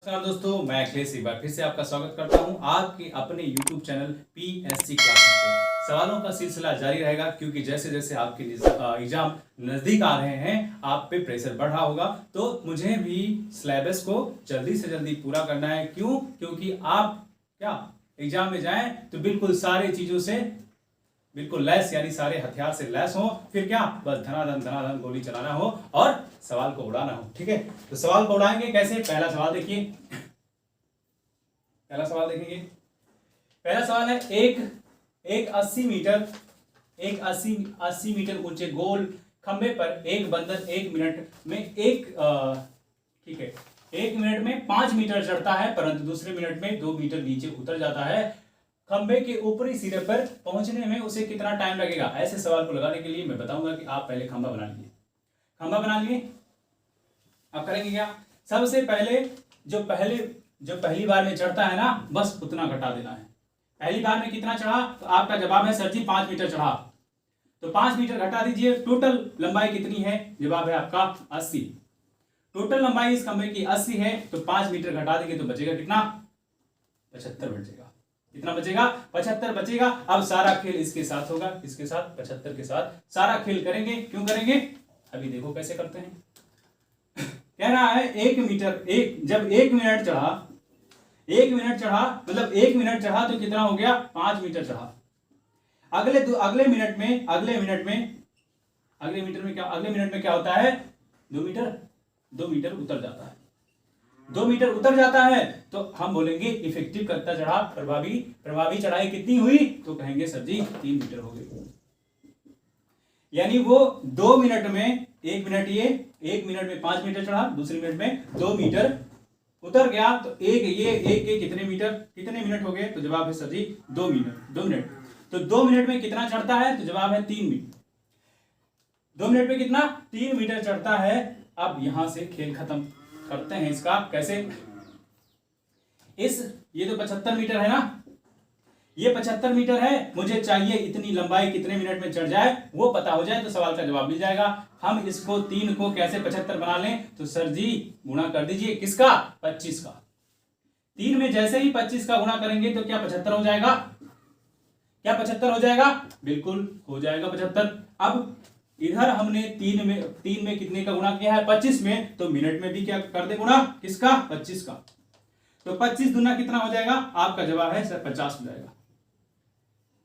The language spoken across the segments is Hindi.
नमस्कार दोस्तों, मैं अखिलेश एक बार फिर से आपका स्वागत करता हूं आपके अपने YouTube चैनल PSC क्लासेस पे। सवालों का सिलसिला जारी रहेगा क्योंकि जैसे जैसे आपके एग्जाम नज़दीक आ रहे हैं आप पे प्रेशर बढ़ रहा होगा, तो मुझे भी सिलेबस को जल्दी से जल्दी पूरा करना है। क्यों? क्योंकि आप क्या एग्जाम में जाएं तो बिल्कुल सारी चीज़ों से बिल्कुल लैस, यानी सारे हथियार से लैस हो, फिर क्या बस धनाधन गोली चलाना हो और सवाल को उड़ाना हो। ठीक है, तो सवाल को उड़ाएंगे कैसे? पहला सवाल देखिए, पहला सवाल देखेंगे। पहला सवाल है एक 80 मीटर ऊंचे गोल खंबे पर एक बंदर 1 मिनट में ठीक है, 1 मिनट में 5 मीटर चढ़ता है, परंतु दूसरे मिनट में 2 मीटर नीचे उतर जाता है। खंबे के ऊपरी सिरे पर पहुंचने में उसे कितना टाइम लगेगा? ऐसे सवाल को लगाने के लिए मैं बताऊंगा कि आप पहले खंबा बना लीजिए। खंबा बना लिए, आप करेंगे क्या? सबसे पहले जो पहली बार में चढ़ता है ना, बस उतना घटा देना है। पहली बार में कितना चढ़ा? तो आपका जवाब है सर जी 5 मीटर चढ़ा, तो 5 मीटर घटा दीजिए। टोटल लंबाई कितनी है? जवाब है आपका 80। टोटल लंबाई इस खंबे की 80 है, तो 5 मीटर घटा देंगे तो बचेगा कितना? 75 बचेगा। कितना बचेगा? 75 बचेगा। अब सारा खेल इसके साथ होगा, इसके साथ 75 के साथ सारा खेल करेंगे। क्यों करेंगे? अभी देखो कैसे करते हैं। कह रहा है 1 मीटर, जब 1 मिनट चढ़ा, 1 मिनट चढ़ा मतलब 1 मिनट चढ़ा तो कितना हो गया? 5 मीटर चढ़ा। अगले मिनट में क्या होता है? 2 मीटर उतर जाता है। 2 मीटर उतर जाता है तो हम बोलेंगे इफेक्टिव करता चढ़ा, प्रभावी चढ़ाई कितनी हुई? तो कहेंगे सर जी 3 मीटर हो गई। यानी वो 2 मिनट में 1 मिनट में 5 मीटर चढ़ा, दूसरे मिनट में 2 मीटर उतर गया, तो कितने मिनट हो गए? तो जवाब है सर जी 2 मिनट। तो 2 मिनट में कितना चढ़ता है? तो जवाब है 3 मिनट। 2 मिनट में कितना? 3 मीटर चढ़ता है। अब यहां से खेल खत्म करते हैं इसका। कैसे? ये तो 75 मीटर है ना, ये 75 मीटर है, मुझे चाहिए इतनी लंबाई कितने मिनट में चढ़ जाए, वो पता हो जाए तो सवाल का जवाब मिल जाएगा। हम इसको 3 को कैसे 75 बना लें? तो सर जी गुणा कर दीजिए, किसका? 25 का। 3 में जैसे ही 25 का गुणा करेंगे तो क्या 75 हो जाएगा? क्या 75 हो जाएगा? बिल्कुल हो जाएगा 75। अब इधर हमने 3 में कितने का गुणा किया है? 25 में, तो मिनट में भी क्या कर दे गुणा? किसका? 25 का। तो 25 दुना कितना हो जाएगा? आपका जवाब है सर 50 हो जाएगा।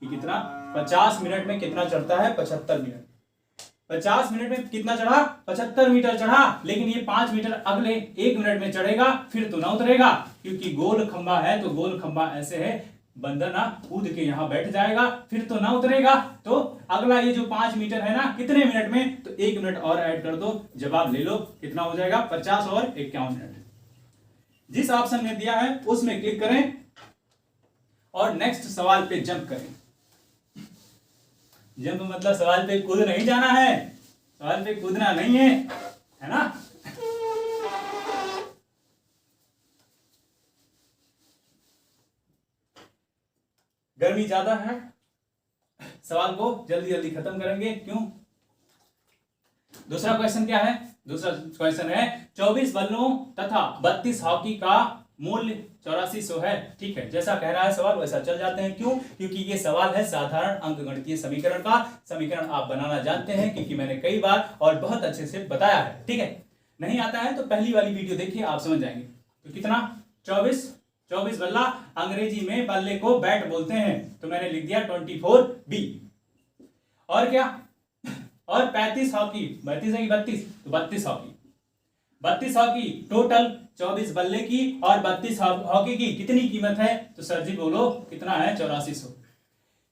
ये कितना? 50 मिनट में कितना चढ़ता है? 75 मिनट। 50 मिनट में कितना चढ़ा? 75 मीटर चढ़ा, लेकिन ये 5 मीटर अगले 1 मिनट में चढ़ेगा, फिर तो ना उतरेगा, क्योंकि गोल खंबा है। तो गोल खंबा ऐसे है, बंदर ना कूद के यहां बैठ जाएगा, फिर तो ना उतरेगा। तो अगला ये जो 5 मीटर है ना, कितने मिनट में? तो 1 मिनट और ऐड कर दो, जवाब ले लो। कितना हो जाएगा? 50 और 51 मिनट। जिस ऑप्शन में दिया है उसमें क्लिक करें और नेक्स्ट सवाल पे जंप करें। जंप मतलब सवाल पे कूद नहीं जाना है, सवाल पे कूदना नहीं है ना? गर्मी ज्यादा है, सवाल को जल्दी जल्दी खत्म करेंगे। क्यों? दूसरा क्वेश्चन क्या है? दूसरा क्वेश्चन है 24 बल्लों तथा 32 हॉकी का मूल्य 8400 है। ठीक है, जैसा कह रहा है सवाल वैसा चल जाते हैं। क्यों? क्योंकि ये सवाल है साधारण अंकगणितीय समीकरण का। समीकरण आप बनाना जानते हैं क्योंकि मैंने कई बार और बहुत अच्छे से बताया है। ठीक है, नहीं आता है तो पहली वाली वीडियो देखिए, आप समझ जाएंगे। तो कितना? 24 बल्ला, अंग्रेजी में बल्ले को बैट बोलते हैं, तो मैंने लिख दिया 24B। और क्या? और 35 हॉकी, 32 है कि 32? तो 32 हॉकी, 32 हॉकी टोटल 24 बल्ले की और 32 हॉकी की कितनी कीमत है? तो सर जी बोलो कितना है? 8400।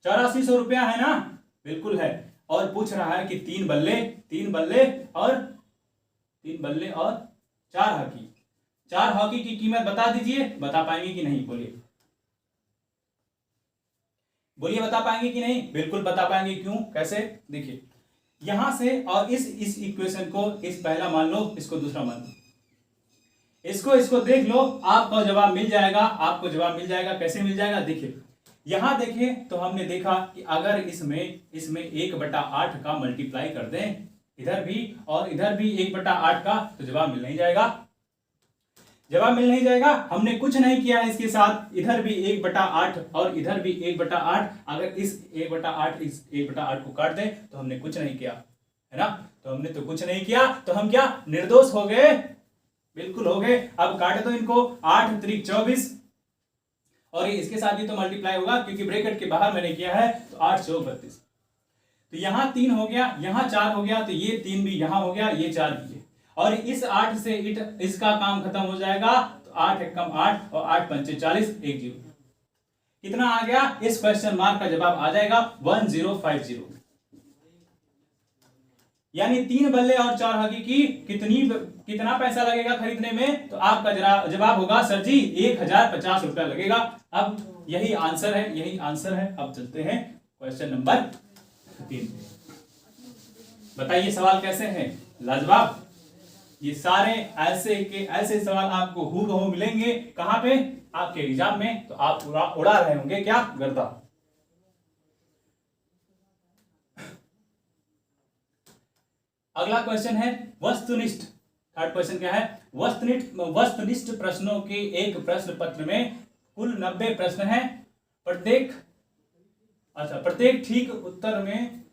8400 रुपया है ना? बिल्कुल है। और पूछ रहा है कि 3 बल्ले और 4 हॉकी, 4 हॉकी की कीमत बता दीजिए। बता पाएंगे कि नहीं? बोलिए बता पाएंगे कि नहीं? बिल्कुल बता पाएंगे। क्यों? कैसे? देखिए यहां से, और इस इक्वेशन को इस पहला मान लो, इसको दूसरा मान लो, इसको देख लो, आपको जवाब मिल जाएगा। कैसे मिल जाएगा? देखिए यहां देखिए तो हमने देखा कि अगर इसमें 1/8 का मल्टीप्लाई कर दें, इधर भी और इधर भी 1/8 का, तो जवाब मिल नहीं जाएगा। जवाब मिल नहीं जाएगा। हमने कुछ नहीं किया है इसके साथ, इधर भी 1/8 और इधर भी 1/8, अगर इस 1/8 इस 1/8 को काट दें तो हमने कुछ नहीं किया, है ना। तो हमने तो कुछ नहीं किया, तो हम क्या निर्दोष हो गए, बिल्कुल हो गए। अब काटे दो इनको, 8 त्रिक 24 और ये इसके साथ भी तो मल्टीप्लाई होगा क्योंकि ब्रैकेट के बाहर मैंने किया है, तो 8 चौक 32। तो यहां 3 हो गया, यहां 4 हो गया, तो ये 3 भी यहां हो गया, ये 4 भी है। और इस 8 से इसका काम खत्म हो जाएगा, तो 8 एकम 8 और 8 पंचे 40, 1 0। कितना आ गया, इस क्वेश्चन मार्क का जवाब आ जाएगा 1050। यानी 3 बल्ले और 4 हकीकी कितना पैसा लगेगा खरीदने में, तो आपका जवाब होगा सर जी 1050 रुपया लगेगा। अब यही आंसर है, यही आंसर है। अब चलते हैं क्वेश्चन नंबर 3। बताइए सवाल कैसे हैं, लाजवाब। ये सारे ऐसे के ऐसे सवाल आपको हूबहू मिलेंगे, कहां पे, आपके एग्जाम में, तो आप उड़ा रहे होंगे क्या, गर्दा। अगला क्वेश्चन है वस्तुनिष्ठ। थर्ड क्वेश्चन क्या है, वस्तुनिष्ठ प्रश्नों के एक प्रश्न पत्र में कुल 90 प्रश्न है। प्रत्येक ठीक उत्तर में,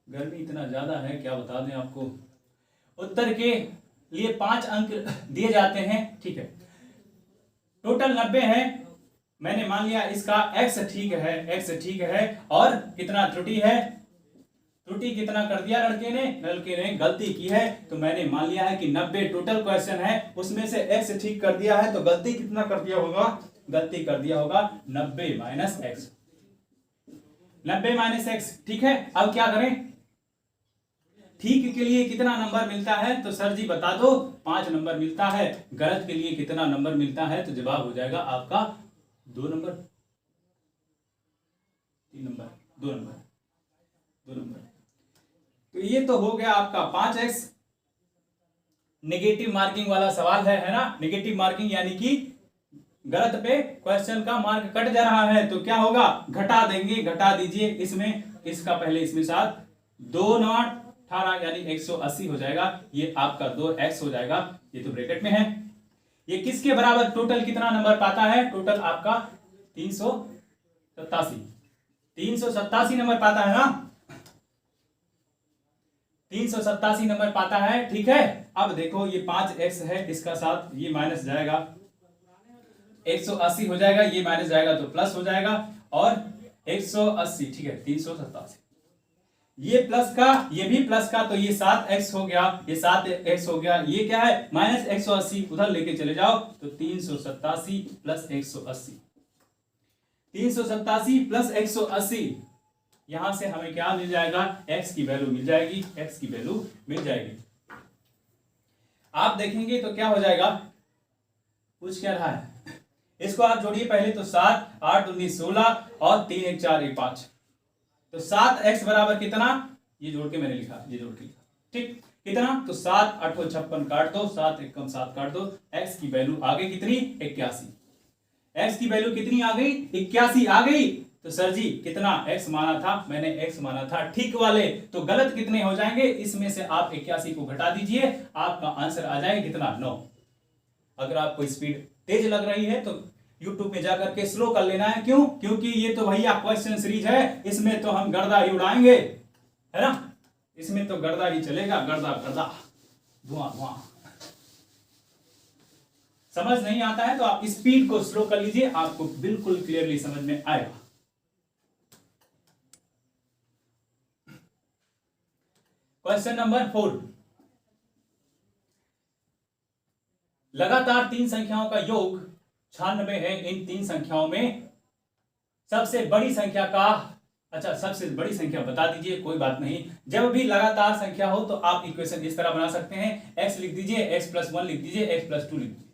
गर्मी इतना ज्यादा है क्या बता दें आपको, उत्तर के लिए 5 अंक दिए जाते हैं, ठीक है। टोटल 90 है, मैंने मान लिया इसका x ठीक है, और कितना त्रुटि है, त्रुटि कितना कर दिया लड़के ने गलती की है, तो मैंने मान लिया है कि 90 टोटल क्वेश्चन है, उसमें से x ठीक कर दिया है, तो गलती कितना कर दिया होगा, गलती कर दिया होगा 90 माइनस x, 90 माइनस x, ठीक है। अब क्या करें, ठीक के लिए कितना नंबर मिलता है, तो सर जी बता दो, 5 नंबर मिलता है। गलत के लिए कितना नंबर मिलता है, तो जवाब हो जाएगा आपका 2 नंबर, 3 नंबर, 2 नंबर, 2 नंबर। तो ये तो हो गया आपका 5x। नेगेटिव मार्किंग वाला सवाल है ना। नेगेटिव मार्किंग यानी कि गलत पे क्वेश्चन का मार्क कट जा रहा है, तो क्या होगा, घटा देंगे, घटा दीजिए इसमें, इसका पहले इसमें साथ 2 नॉट 18 यानी 180 हो जाएगा, ये आपका 2x हो जाएगा, ये तो ब्रैकेट में है। ये किसके बराबर, टोटल कितना नंबर पाता है, टोटल आपका 387 नंबर पाता है ना, 387 नंबर पाता है, ठीक है। अब देखो ये 5x है, इसका साथ ये माइनस जाएगा, 180 हो जाएगा, ये माइनस जाएगा तो प्लस हो जाएगा, और 180, ठीक है, 387, ये प्लस का, ये भी प्लस का, तो ये 7x हो गया, ये 7x हो गया, ये क्या है माइनस 180, उधर लेके चले जाओ, तो 387 प्लस 180, 387 प्लस 180, यहां से हमें क्या मिल जाएगा, x की वैल्यू मिल जाएगी, x की वैल्यू मिल जाएगी। आप देखेंगे तो क्या हो जाएगा, पूछ क्या रहा है, इसको आप जोड़िए पहले, तो 7 8 19 16 और 3 1 4 1 5, तो 7x बराबर कितना, ये जोड़ के मैंने लिखा, ये जोड़ के लिखा, ठीक, कितना, तो 7 8 56 काट दो, 7 1 7 काट दो, x की वैल्यू आ गई कितनी, 81, x की वैल्यू कितनी आ गई, 81 आ गई। तो सर जी कितना x माना था, मैंने x माना था ठीक वाले, तो गलत कितने हो जाएंगे, इसमें से आप 81 को घटा दीजिए, आपका आंसर आ जाएगा कितना, 9। अगर आपको स्पीड तेज लग रही है तो YouTube में जाकर के स्लो कर लेना है, क्यों, क्योंकि ये तो भैया क्वेश्चन सीरीज है, इसमें तो हम गर्दा ही उड़ाएंगे, है ना, इसमें तो गर्दा ही चलेगा, गर्दा गर्दा, धुआं धुआं। समझ नहीं आता है तो आप स्पीड को स्लो कर लीजिए, आपको बिल्कुल क्लियरली समझ में आएगा। क्वेश्चन नंबर 4, लगातार 3 संख्याओं का योग 96 है। इन 3 संख्याओं में सबसे बड़ी संख्या का, अच्छा सबसे बड़ी संख्या बता दीजिए, कोई बात नहीं। जब भी लगातार संख्या हो तो आप इक्वेशन इस तरह बना सकते हैं, x लिख दीजिए, x+1 लिख दीजिए, x+2 लिख दीजिए।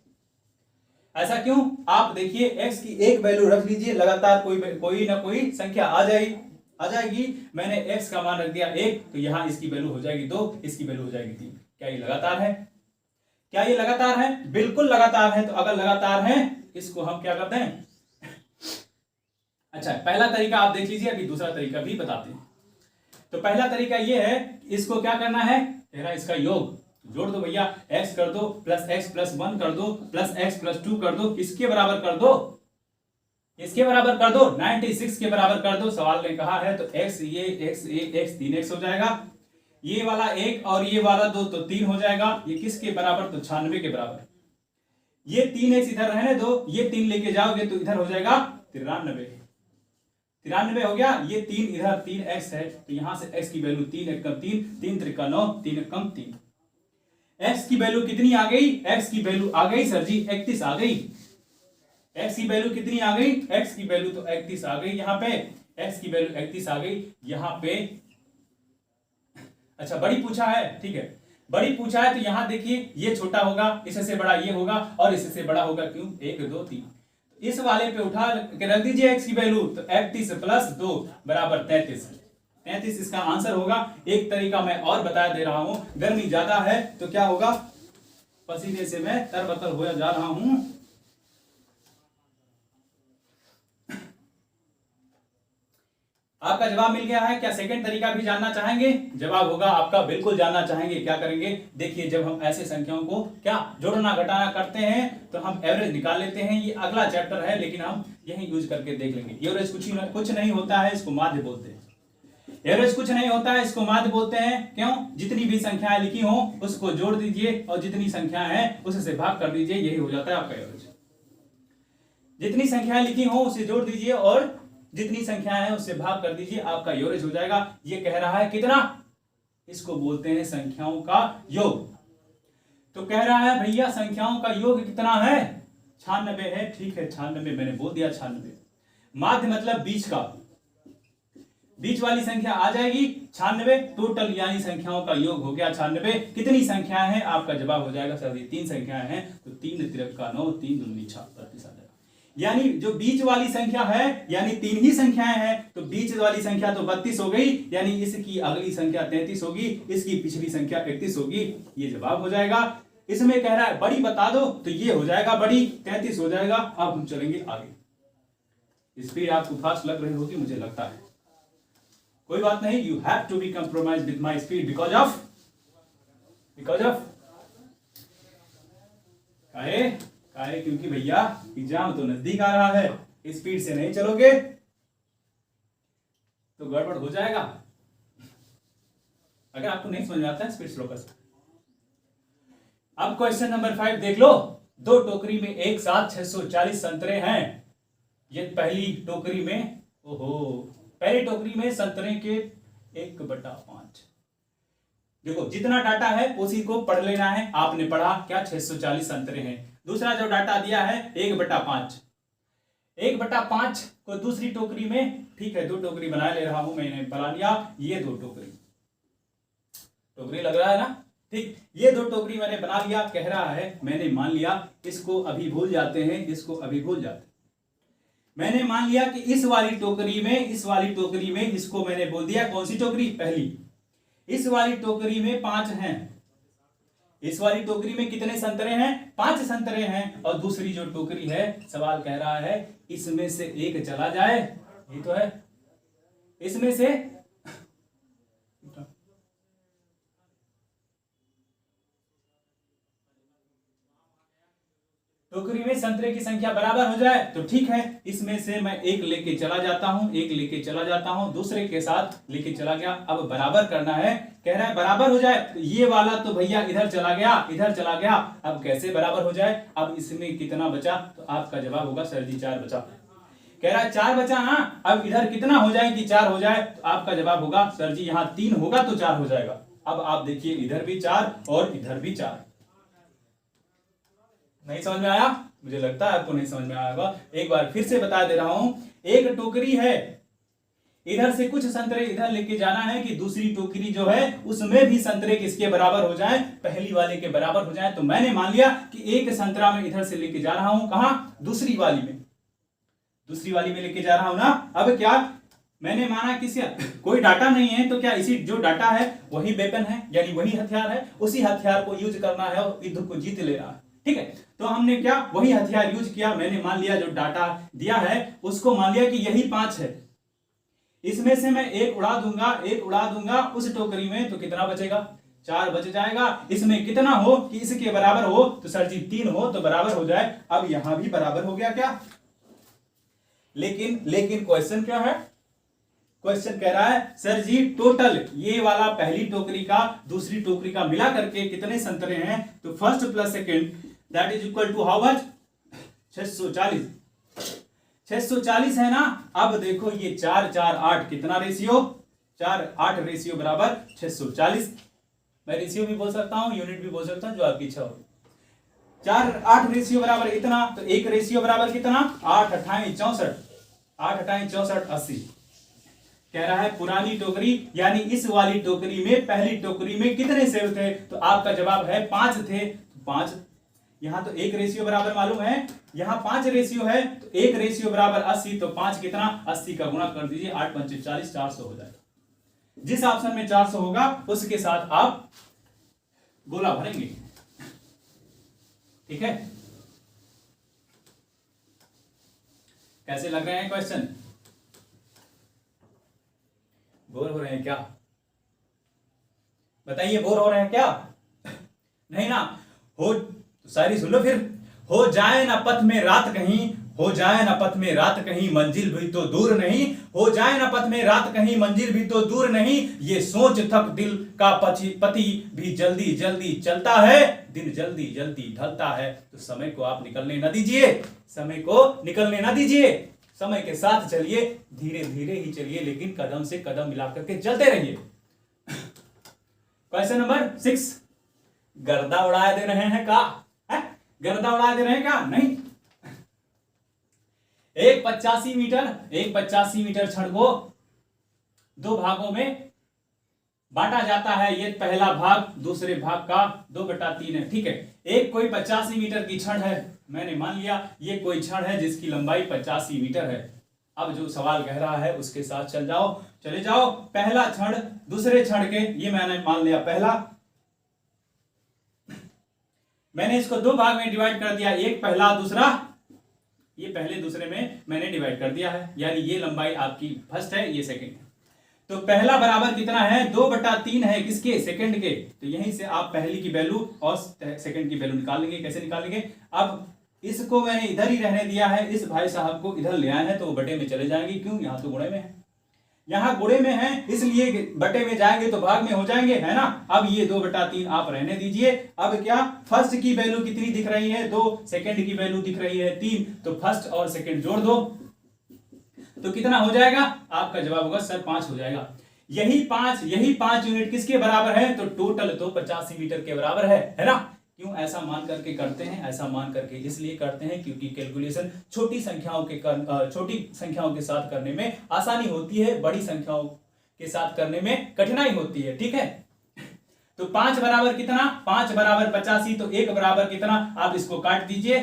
ऐसा क्यों, आप देखिए x की एक वैल्यू रख लीजिए, लगातार कोई ना कोई संख्या आ जाएगी। मैंने x का मान रख दिया 1, तो यहां इसकी वैल्यू हो जाएगी 2, इसकी वैल्यू हो जाएगी 3। क्या ये लगातार है, क्या ये लगातार है, बिल्कुल लगातार है। तो अगर लगातार है इसको हम क्या करते हैं, अच्छा पहला तरीका आप देख लीजिए, अभी दूसरा तरीका भी बताते हैं। तो पहला तरीका ये है, इसको क्या करना है, तेरा इसका योग, जोड़ दो भैया, x कर दो प्लस x प्लस 1 कर दो प्लस x प्लस 2 कर दो, किसके बराबर कर दो, इसके बराबर कर दो, 96 के बराबर कर दो। सवाल ने कहा है तो x ये x 3x हो जाएगा, ये वाला 1 और ये वाला 2 तो 3 हो जाएगा। ये किसके बराबर, तो 96 के बराबर। ये 3x इधर रहने दो, ये 3 लेके जाओगे तो इधर हो जाएगा 93 हो गया। ये 3 इधर 3x है तो यहां से x की वैल्यू 3 एकम 3, 3 त्रिका 9, 3 एकम 3। x की वैल्यू कितनी आ गई, x की वैल्यू आ गई सर जी 31 आ गई। x की वैल्यू कितनी आ गई, x की वैल्यू तो 31 आ गई यहाँ पे, x की वैल्यू 31 आ गई यहाँ पे। अच्छा बड़ी पूछा है, ठीक है, बड़ी पूछा है तो यहां देखिए ये छोटा होगा, इससे बड़ा ये होगा और इससे बड़ा होगा, क्यों 1 2 3। इस वाले पे उठा के रख दीजिए x की वैल्यू, तो 31 प्लस 2 बराबर 33 इसका आंसर होगा। एक तरीका मैं और बता दे रहा हूं, गर्मी ज्यादा है तो क्या होगा, पसीने से मैं तरबतर हो जा रहा हूं। आपका जवाब मिल गया है। क्या सेकंड तरीका भी जानना चाहेंगे, जवाब होगा आपका बिल्कुल जानना चाहेंगे। क्या करेंगे, देखिए जब हम ऐसे संख्याओं को क्या जोड़ना घटाना करते हैं तो हम एवरेज निकाल लेते हैं। ये अगला चैप्टर है लेकिन हम यही यूज करके देख लेंगे। एवरेज कुछ नहीं होता है, इसको माध्य बोलते हैं। एवरेज कुछ नहीं होता है, इसको माध्य बोलते हैं। क्यों, जितनी भी संख्याएं लिखी हो उसको जोड़ दीजिए और जितनी संख्याएं हैं उससे भाग कर दीजिए, यही हो जाता है आपका एवरेज। जितनी संख्याएं लिखी हो उसे जोड़ दीजिए और जितनी संख्याएं हैं उससे भाग कर दीजिए, आपका एवरेज हो जाएगा। ये कह रहा है कितना, इसको बोलते हैं संख्याओं का योग। तो कह रहा है भैया संख्याओं का योग कितना है, 96 है। ठीक है 96, मैंने बोल दिया 96। माध्य मतलब बीच का, बीच वाली संख्या आ जाएगी 96। टोटल यानी संख्याओं का योग हो गया 96। कितनी संख्याएं हैं, आपका जवाब हो जाएगा सर 3 संख्याएं हैं, तो 3 तिरका 9, 3 दूनी 36 आ जाएगा। यानी जो बीच वाली संख्या है यानी 3 ही संख्याएं हैं, तो बीच वाली संख्या तो 32 हो गई, यानी इसकी अगली संख्या 33 होगी, इसकी पिछली संख्या 31 होगी। ये जवाब हो जाएगा। इसमें कह रहा है बड़ी बता दो, तो ये हो जाएगा बड़ी 33 हो जाएगा। अब हम चलेंगे आगे। स्पीड आपको फास्ट लग रही होगी मुझे लगता है, कोई बात नहीं। You have to be compromise with my speed because of काहे क्योंकि भैया एग्जाम तो नजदीक आ रहा है, स्पीड से नहीं चलोगे तो गड़बड़ हो जाएगा। अगर आपको नहीं समझ में आता है स्पीड स्लो कर सकते। अब क्वेश्चन नंबर 5 देख लो। 2 टोकरी में एक साथ 640 संतरे हैं। ये पहली टोकरी में, पहली टोकरी में संतरे के 1/5। देखो जितना डाटा है उसी को पढ़ लेना है। आपने पढ़ा क्या 640 संतरे हैं। दूसरा जो डाटा दिया है 1/5, 1/5 को दूसरी टोकरी में, ठीक है 2 टोकरी बना ले रहा हूं, मैंने बना लिया। ये 2 टोकरी लग रहा है ना, ठीक। ये 2 टोकरी मैंने बना लिया। कह रहा है मैंने मान लिया, इसको अभी भूल जाते हैं, इसको अभी भूल जाते हैं। मैंने मान लिया कि इस वाली टोकरी में इसको मैंने बोल दिया कौन सी टोकरी, पहली। इस वाली टोकरी में 5 हैं। इस वाली टोकरी में कितने संतरे हैं, 5 संतरे हैं। और दूसरी जो टोकरी है, सवाल कह रहा है इसमें से एक चला जाए, ये तो है, इसमें से टोकरी में संतरे की संख्या बराबर हो जाए तो ठीक है। इसमें से मैं एक लेके चला जाता हूं, दूसरे के साथ लेके चला गया। अब बराबर करना है, कह रहा है बराबर हो जाए। तो ये वाला तो भैया इधर चला गया, अब कैसे बराबर हो जाए। अब इसमें कितना बचा, तो आपका जवाब होगा सर जी 4 बचा। कह रहा है 4 बचा ना, अब इधर कितना हो जाए कि 4 हो जाए, तो आपका जवाब होगा सर जी यहाँ 3 होगा तो 4 हो जाएगा। अब आप देखिए इधर भी 4 और इधर भी 4। नहीं समझ में आया, मुझे लगता है आपको नहीं समझ में आया होगा। एक बार फिर से बता दे रहा हूं। एक टोकरी है, इधर से कुछ संतरे इधर लेके जाना है कि दूसरी टोकरी जो है उसमें भी संतरे किसके बराबर हो जाए, पहली वाले के बराबर हो जाए। तो मैंने मान लिया कि एक संतरा में इधर से लेके जा रहा हूं, कहां, दूसरी वाली में लेके जा रहा हूं ना। अब क्या मैंने माना किसी कोई डाटा नहीं है, तो क्या इसी जो डाटा है वही वेपन है, यानी वही हथियार है, उसी हथियार को यूज करना है और युद्ध को जीत लेना है। ठीक है, तो हमने क्या वही हथियार यूज किया। मैंने मान लिया जो डाटा दिया है उसको मान लिया कि यही 5 है। इसमें से मैं एक उड़ा दूंगा उस टोकरी में, तो कितना बचेगा 4 बच जाएगा। इसमें कितना हो कि इसके बराबर हो, तो सर जी 3 हो तो बराबर हो जाए। अब यहां भी बराबर हो गया क्या? लेकिन क्वेश्चन क्या है? क्वेश्चन कह रहा है सर जी टोटल ये वाला पहली टोकरी का दूसरी टोकरी का मिला करके कितने संतरे हैं? तो first plus second that is equal to how much? 640। 640 है ना। अब देखो ये 4 4 8 कितना रेशियो? 4 8 रेशियो बराबर 640। मैं रेशियो भी बोल सकता हूं, यूनिट भी बोल सकता हूं, जो आपकी इच्छा हो। 4 8 रेशियो बराबर इतना, तो एक रेशियो बराबर कितना? 8 28 64। 8 28 64 80। कह रहा है पुरानी टोकरी यानी इस वाली टोकरी में पहली टोकरी में कितने सेब थे? तो आपका जवाब है 5 थे। 5 यहां तो एक रेशियो बराबर मालूम है, यहां 5 रेशियो है, तो एक रेशियो बराबर 80, तो 5 कितना? 80 का गुणा कर दीजिए, 8 5 40 400 हो जाएगा। जिस ऑप्शन में 400 होगा उसके साथ आप गोला भरेंगे। ठीक है, कैसे लग रहे हैं क्वेश्चन? बोर हो रहे हैं क्या? बताइए, बोर हो रहे हैं क्या? नहीं ना हो तो शायरी सुन लो फिर। हो जाए ना पथ में रात कहीं, हो जाए ना पथ में रात कहीं, मंजिल भी तो दूर नहीं। हो जाए ना पथ में रात कहीं, मंजिल भी तो दूर नहीं। ये सोच थक दिल का पति भी जल्दी जल्दी चलता है, दिन जल्दी जल्दी ढलता है। तो समय को आप निकलने ना दीजिए, समय को निकलने ना दीजिए। समय के साथ चलिए, धीरे धीरे ही चलिए, लेकिन कदम से कदम मिलाकर के चलते रहिए। क्वेश्चन नंबर 6, गर्दा उड़ा दे रहे हैं का? गर्दा उड़ा दे रहे हैं क्या? नहीं। एक 85 मीटर छड़ को 2 भागों में बांटा जाता है। ये पहला भाग दूसरे भाग का 2/3 है। ठीक है, एक कोई 85 मीटर की छड़ है, मैंने मान लिया ये कोई छड़ है जिसकी लंबाई 85 मीटर है। अब जो सवाल कह रहा है उसके साथ चले जाओ। पहला छड़ दूसरे छड़ के, ये मैंने मान लिया पहला, मैंने इसको 2 भाग में डिवाइड कर दिया, एक पहला दूसरा, ये पहले दूसरे में मैंने डिवाइड कर दिया है, यानी ये लंबाई आपकी फर्स्ट है, ये सेकंड है। तो पहला बराबर कितना है? 2/3 है किसके? सेकंड के। तो यहीं से आप पहली की वैल्यू और सेकंड की वैल्यू निकाल लेंगे। कैसे निकालेंगे? अब इसको मैंने इधर ही रहने दिया है, इस भाई साहब को इधर ले आए हैं तो वो बटे में चले जाएंगे। क्यों? यहां तो गुणे में है, यहां गुणे में है, इसलिए बटे में जाएंगे तो भाग में हो जाएंगे, है ना। अब ये 2/3 आप रहने दीजिए। अब क्या फर्स्ट की वैल्यू कितनी दिख रही है? 2, सेकंड की वैल्यू दिख रही है 3, तो फर्स्ट और सेकंड जोड़ दो तो कितना हो जाएगा? आपका जवाब होगा सर 5 हो जाएगा। यही 5 यूनिट किसके बराबर है? तो टोटल तो 85 मीटर के बराबर है ना। क्यों ऐसा मान करके करते हैं? ऐसा मान करके इसलिए करते हैं क्योंकि कैलकुलेशन छोटी संख्याओं के साथ करने में आसानी होती है, बड़ी संख्याओं के साथ करने में कठिनाई होती है। ठीक है, तो 5 बराबर कितना? 5 बराबर 85, तो 1 बराबर कितना? आप इसको काट दीजिए,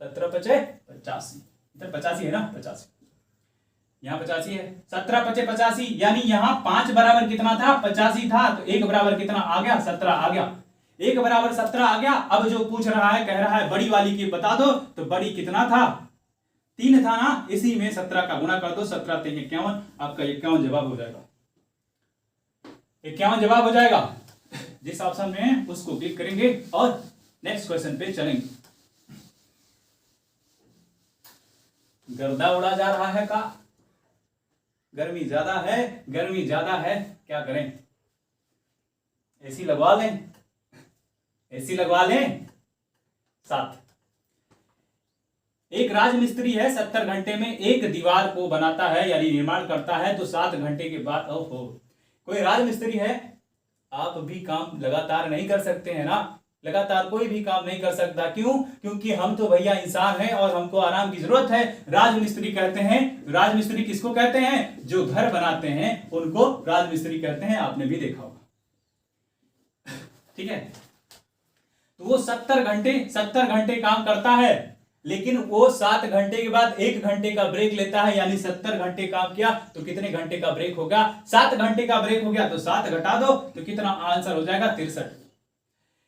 17 5 85, इधर 85 है ना, 85 यहाँ 85 है, 17 5 85, यानी यहाँ 5 बराबर कितना था? 85 था, तो 1 बराबर कितना आ गया? 17 आ गया। 1 बराबर 17 आ गया। अब जो पूछ रहा है, कह रहा है बड़ी वाली की बता दो, तो बड़ी कितना था? 3 था ना, इसी में 17 का गुणा कर दो, 17 3 51, आपका 51 जवाब हो जाएगा। 51 जवाब हो जाएगा। जिस ऑप्शन में है उसको क्लिक करेंगे और नेक्स्ट क्वेश्चन पे चलेंगे। गर्दा उड़ा जा रहा है का? गर्मी ज्यादा है, क्या करें? एसी लगवा लें। 7, एक राजमिस्त्री है, 70 घंटे में एक दीवार को बनाता है यानी निर्माण करता है, तो 7 घंटे के बाद, ओहो, कोई राजमिस्त्री है, आप भी काम लगातार नहीं कर सकते हैं ना, लगातार कोई भी काम नहीं कर सकता। क्यों? क्योंकि हम तो भैया इंसान हैं और हमको आराम की जरूरत है। राजमिस्त्री कहते हैं, राजमिस्त्री किसको कहते हैं? जो घर बनाते हैं उनको राजमिस्त्री कहते हैं, आपने भी देखा होगा। ठीक है, तो वो 70 घंटे काम करता है, लेकिन वो 7 घंटे के बाद 1 घंटे का ब्रेक लेता है, यानी 70 घंटे काम किया तो कितने घंटे का ब्रेक होगा? 7 घंटे का ब्रेक हो गया, तो 7 घटा दो तो कितना आंसर हो जाएगा? 63।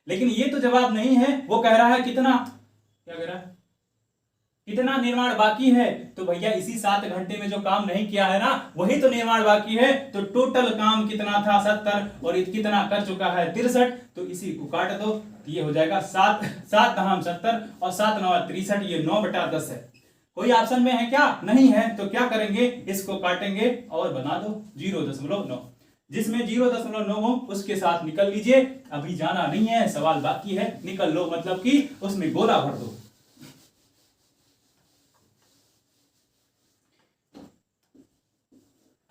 लेकिन ये तो जवाब नहीं है, वो कह रहा है कितना? क्या कह रहा है? कितना निर्माण बाकी है, तो भैया इसी 7 घंटे में जो काम नहीं किया है ना वही तो निर्माण बाकी है। तो टोटल काम कितना था 70 और कितना कर चुका है 63, तो इसी को काट दो, तो ये हो जाएगा 7 7 धाम 70 और 7 9 63, ये 9/10 है। कोई ऑप्शन में है क्या? नहीं है। तो क्या करेंगे, इसको काटेंगे और बना दो 0.9, जिसमें 0.9 हो उसके साथ निकल लीजिए। अभी जाना नहीं है, सवाल बाकी है, निकल लो, मतलब कि उसमें गोला भर दो।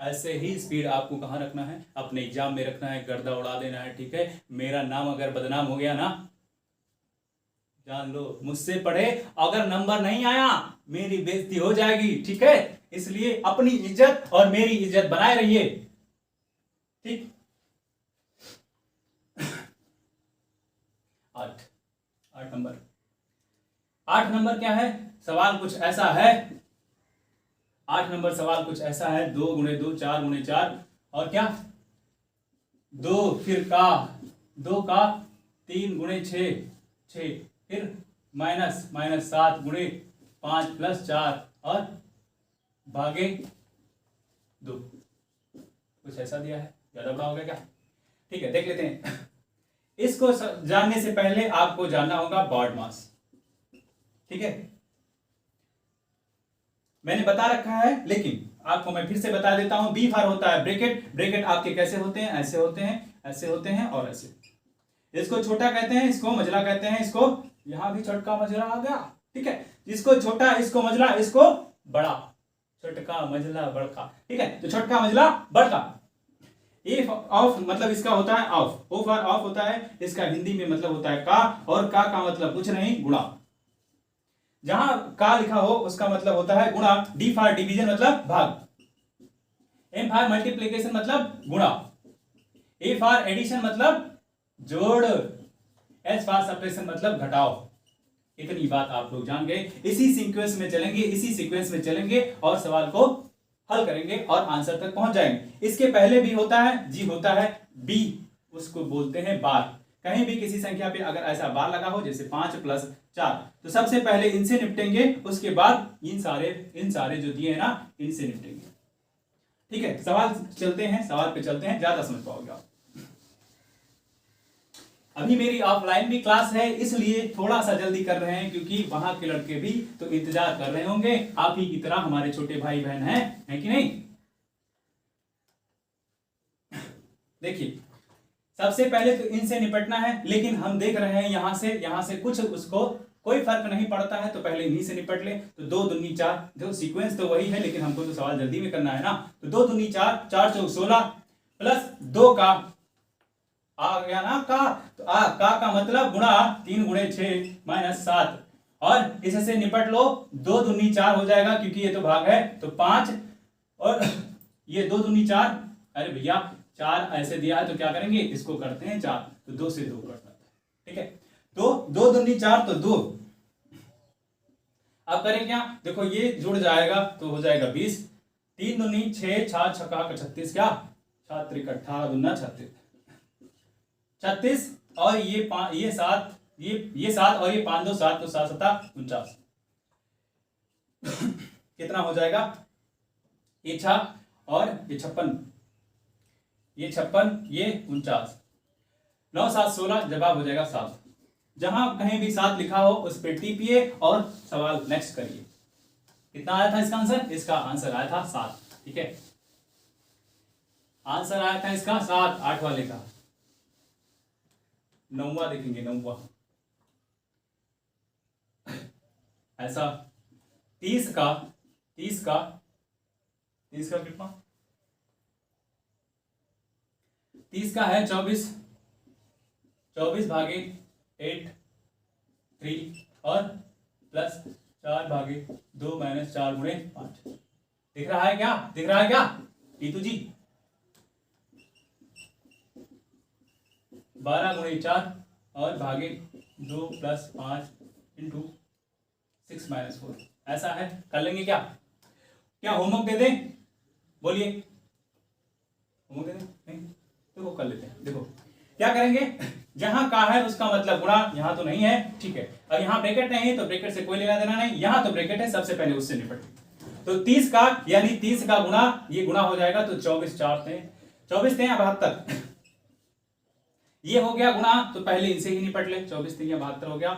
ऐसे ही स्पीड आपको कहां रखना है, अपने एग्जाम में रखना है, गर्दा उड़ा देना है, ठीक है। मेरा नाम अगर बदनाम हो गया ना, जान लो मुझसे पढ़े, अगर नंबर नहीं आया मेरी बेइज्जती हो जाएगी, ठीक है। इसलिए अपनी इज्जत और मेरी इज्जत बनाए रहिए, ठीक। 8 नंबर, 8 नंबर क्या है, सवाल कुछ ऐसा है, 8 नंबर सवाल कुछ ऐसा है, 2 × 2 4 × 4 और क्या 2 फिर का 2 का 3 × 6 फिर -7 × 5 + 4 और भागे 2, कुछ ऐसा दिया है, ज्यादा बड़ा हो गया क्या? ठीक है, देख लेते हैं। इसको जानने से पहले आपको जानना होगा बॉड मास, ठीक है। मैंने बता रखा है लेकिन आपको मैं फिर से बता देता हूं। बी फार होता है ब्रैकेट, ब्रैकेट आपके कैसे होते हैं, ऐसे होते हैं, ऐसे होते हैं और ऐसे। इसको छोटा कहते हैं, इसको मझला कहते हैं, इसको यहां भी छोटका मझला आ गया, ठीक है। इसको छोटा, इसको मझला, इसको बड़ा, छोटका मझला बड़का, ठीक है। तो छोटका मझला बड़का। ए ऑफ मतलब इसका होता है ऑफ, ओ फॉर ऑफ होता है, इसका हिंदी में मतलब होता है का, और का मतलब कुछ नहीं गुणा। जहां का लिखा हो उसका मतलब होता है गुणा। डी फॉर डिवीजन मतलब भाग, एम फॉर मल्टीप्लिकेशन मतलब गुणा, ए फॉर एडिशन मतलब जोड़, एच फॉर सब्ट्रैक्शन मतलब घटाओ। इतनी बात आप लोग जान गए। इसी सीक्वेंस में चलेंगे, इसी सीक्वेंस में चलेंगे और सवाल को हल करेंगे और आंसर तक पहुंच जाएंगे। इसके पहले भी होता है, जी होता है, बी उसको बोलते हैं बार। कहीं भी किसी संख्या पे अगर ऐसा बार लगा हो, जैसे 5 + 4, तो सबसे पहले इनसे निपटेंगे, उसके बाद इन सारे जो दिए हैं ना इनसे निपटेंगे, ठीक है। सवाल चलते हैं, सवाल पे चलते हैं, ज्यादा समझ पाओगे आप। अभी मेरी ऑफलाइन भी क्लास है, इसलिए थोड़ा सा जल्दी कर रहे हैं, क्योंकि वहां के लड़के भी तो इंतजार कर रहे होंगे, आप ही की तरह हमारे छोटे भाई बहन हैं कि नहीं। देखिए, सबसे पहले तो इनसे निपटना है, लेकिन हम देख रहे हैं यहां से कुछ उसको कोई फर्क नहीं पड़ता है, तो पहले इन्हीं से निपट ले। तो 2 दूनी 4, देखो सीक्वेंस तो वही है, लेकिन हमको तो सवाल जल्दी में करना है ना। तो 2 दूनी 4, 4 चौक 16 प्लस 2 का आ गया ना का, तो का मतलब गुणा 3 × 6 - 7, और इससे निपट लो। 2 दूनी 4 हो जाएगा, क्योंकि ये तो भाग है, तो 5 और ये 2 दूनी 4, अरे भैया 4 ऐसे दिया है तो क्या करेंगे, इसको करते हैं 4, तो 2 से 2 कट जाता है, ठीक है। तो 2 दूनी 4 तो 2। अब करें क्या, देखो ये जुड़ जाएगा तो हो जाएगा 20, 3 दूनी 6, 6 छक्का 36, क्या 7 त्रिक 18 दूना 36, और ये 7, ये 7 और ये 5 2 7, तो 7 7 49। कितना हो जाएगा, ये 6 और ये 56, ये 56, ये 49, 9 7 16, जवाब हो जाएगा 7। जहां कहीं भी 7 लिखा हो उस पर टीपिए और सवाल नेक्स्ट करिए। कितना आया था इसका आंसर, इसका आंसर आया था 7, ठीक है। आंसर आया था इसका 7, 8 वाले का। 9वां देखेंगे, 9वां ऐसा 30 का कितना, 30 का है 24 भागे 8 3 और प्लस 4 भागे 2 - 4 × 5। दिख रहा है क्या, दिख रहा है क्या टीतू जी? 12 × 4 और भागे 2 + 5 × 6 - 4, ऐसा है। कर लेंगे क्या, क्या होमवर्क दे दें, बोलिए, होमवर्क दे दें? नहीं, देखो कर लेते हैं। देखो क्या करेंगे, जहां का है उसका मतलब गुणा, यहां तो नहीं है, ठीक है। अब यहां ब्रैकेट नहीं है तो ब्रैकेट से कोई लेना देना नहीं, यहां तो ब्रैकेट है, सबसे पहले उससे निपट। तो 30 का यानी 30 का गुणा, ये गुणा हो जाएगा तो 24 4 थे 24 थे 72, ये हो गया गुणा, तो पहले इनसे ही निपट ले, 24 थे 72 हो गया,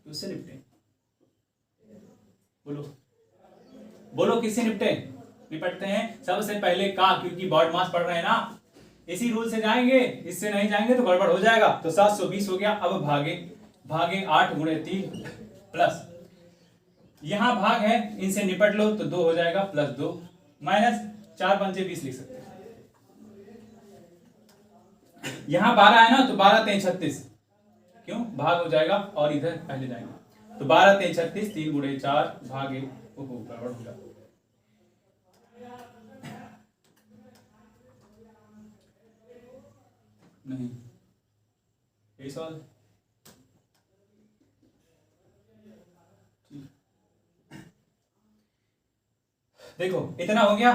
उससे निपटे। बोलो बोलो किससे निपटे, निपटते हैं सबसे पहले का, क्योंकि बॉड मास पढ़ रहे हैं ना, इसी रूल से जाएंगे, इससे नहीं जाएंगे तो गड़बड़ हो जाएगा। तो 720 हो गया। अब भागे 8 गुणे 3 प्लस, यहां भाग है, इनसे निपट लो तो 2 हो जाएगा, प्लस 2 माइनस 4 पंचे 20 लिख सकते हैं। यहां 12 है ना, तो 12 3 36, क्यों भाग हो जाएगा और इधर पहले जाएंगे, तो 12 3 36, 3 गुणे 4 भागे, गड़बड़ हो जाएगा। नहीं यही सवाल, देखो इतना हो गया,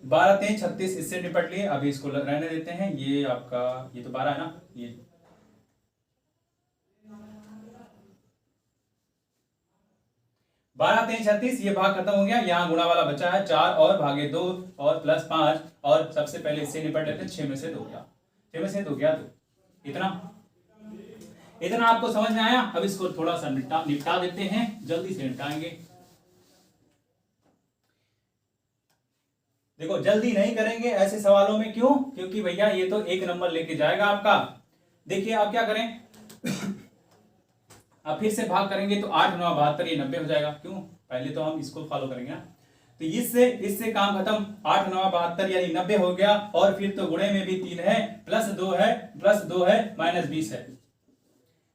12 3 36, इससे निपट लिए। अभी इसको रहने देते हैं, ये आपका ये तो 12 है ना, ये 12 3 36, ये भाग खत्म हो गया, यहाँ गुणा वाला बचा है 4 और भागे 2 और प्लस 5, और सबसे पहले इससे निपट लेते हैं, 6 में से 2 गया, 6 में से 2 गया, तो इतना आपको समझ में आया। अब इसको थोड़ा सा निपटा देते हैं, जल्दी से निपटाएंगे। देखो जल्दी नहीं करेंगे ऐसे सवालों में, क्यों, क्योंकि भैया ये तो 1 नंबर लेके जाएगा आपका। देखिए आप क्या करें, अब फिर से भाग करेंगे तो 8 9 72, ये 90 हो जाएगा, क्यों, पहले तो हम इसको फॉलो करेंगे ना, तो इससे काम खत्म, 8 9 72 यानी 90 हो गया, और फिर तो गुणे में भी 3 है, प्लस 2 है माइनस 20 है।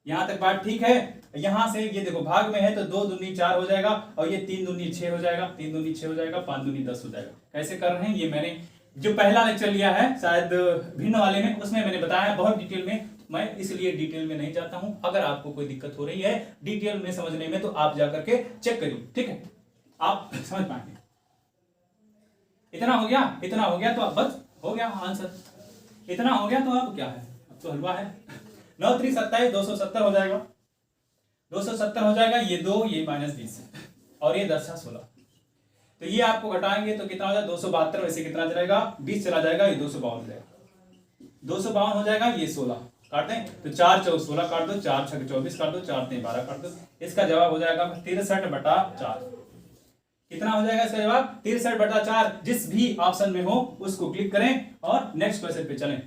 यहां तक बात ठीक है। यहां से ये देखो भाग में है तो 2 दूनी 4 हो जाएगा, और ये 3 दूनी 6 हो जाएगा, 3 दूनी 6 हो जाएगा, 5 दूनी 10 हो जाएगा। कैसे कर रहे हैं ये मैंने जो पहला लेक्चर लिया है शायद भिन्न वाले में, उसमें मैंने बताया बहुत डिटेल में, मैं इसलिए डिटेल में नहीं जाता हूं। अगर आपको कोई दिक्कत हो रही है डिटेल में समझने में तो आप जाकर के चेक करिए, ठीक है, आप समझ पाएंगे। इतना हो गया तो अब बस हो गया आंसर, इतना हो गया तो अब क्या है, अब तो हलवा है। 9 3 27, 270 हो जाएगा, 270 हो जाएगा, ये 2 ये माइनस 20 और ये 10 16, तो ये आपको घटाएंगे तो कितना हो जाएगा, 272 में से कितना चलेगा, 20 चला जाएगा, ये 252 हो जाएगा, 252 हो जाएगा, ये 16 काट दें तो 4 4 16 काट दो, 4 6 24 काट दो, 4 3 12 काट दो, इसका जवाब हो जाएगा 63/4। कितना हो जाएगा इसका जवाब, 63/4। जिस भी ऑप्शन में हो उसको क्लिक करें और नेक्स्ट क्वेश्चन पे चलें।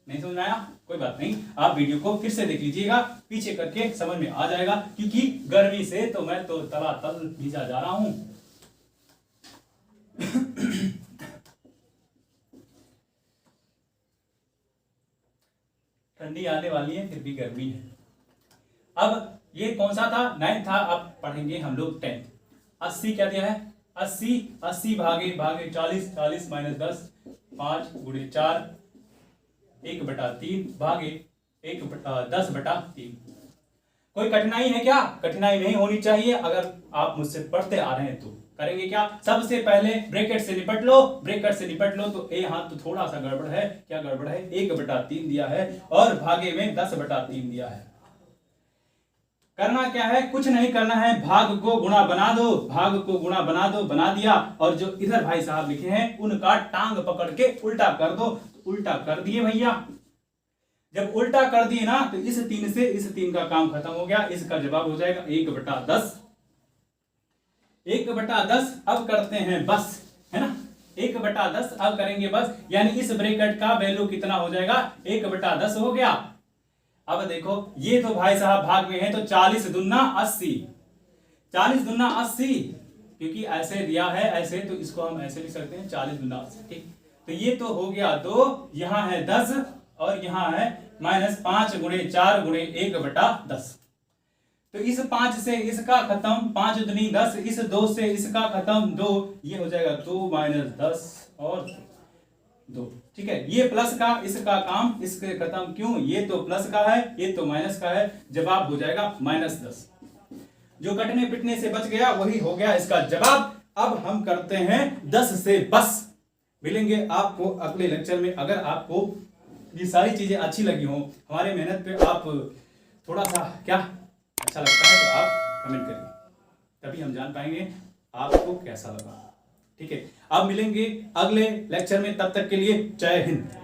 नहीं समझ में आया, कोई बात नहीं, आप वीडियो को फिर से देख लीजिएगा, पीछे करके समझ में आ जाएगा, क्योंकि गर्मी से तो मैं तो तलातल भीजा जा रहा हूं। ठंडी आने वाली है, फिर भी गर्मी है। अब ये कौन सा था, 9 था, अब पढ़ेंगे हम लोग 10। 80 क्या दिया है, 80 भागे 40, 40 माइनस 10, 5 गुणे 4, 1/3 भागे 10/3। कोई कठिनाई है क्या, कठिनाई नहीं होनी चाहिए। अगर आप मुझसे पढ़ते आ रहे हैं तो करेंगे क्या, सबसे पहले ब्रैकेट से निपट लो, तो यहाँ तो थोड़ा सा गड़बड़ है, क्या गड़बड़ है, 1/3 दिया है और भागे में 10/3 दिया है। करना क्या है, कुछ नहीं करना है, भाग को गुणा बना दो, बना दिया, और जो इधर भाई साहब लिखे हैं उनका टांग पकड़ के उल्टा कर दो, उल्टा कर दिए भैया। जब उल्टा कर दिए ना तो इस 3 से इस 3 का काम खत्म हो गया, इसका जवाब हो जाएगा 1/10। 1/10 अब करते हैं बस, है ना, 1/10 अब करेंगे बस, यानी इस ब्रैकेट का वैल्यू कितना हो जाएगा, 1/10 हो गया। अब देखो ये तो भाई साहब भाग में है तो 40 दूना 80, 40 दूना 80, क्योंकि ऐसे दिया है ऐसे, तो इसको हम ऐसे लिख सकते हैं 40 दूना 80, ठीक। तो ये तो हो गया 2, यहां है 10 और यहां है माइनस 5 गुणे 4 गुणे 1/10। तो इस 5 से इसका खत्म, 5 दूनी 10, इस 2 से इसका खत्म 2, ये हो जाएगा 2 माइनस 10 और 2, ठीक है। ये प्लस का इसका काम इसके खत्म, क्यों, ये तो प्लस का है ये तो माइनस का है, जवाब हो जाएगा -10। जो कटने पिटने से बच गया वही हो गया इसका जवाब। अब हम करते हैं 10 से बस। मिलेंगे आपको अगले लेक्चर में। अगर आपको ये सारी चीजें अच्छी लगी हो, हमारे मेहनत पे आप थोड़ा सा क्या अच्छा लगता है तो आप कमेंट करिए, तभी हम जान पाएंगे आपको कैसा लगा। ठीक है, अब मिलेंगे अगले लेक्चर में, तब तक के लिए जय हिंद।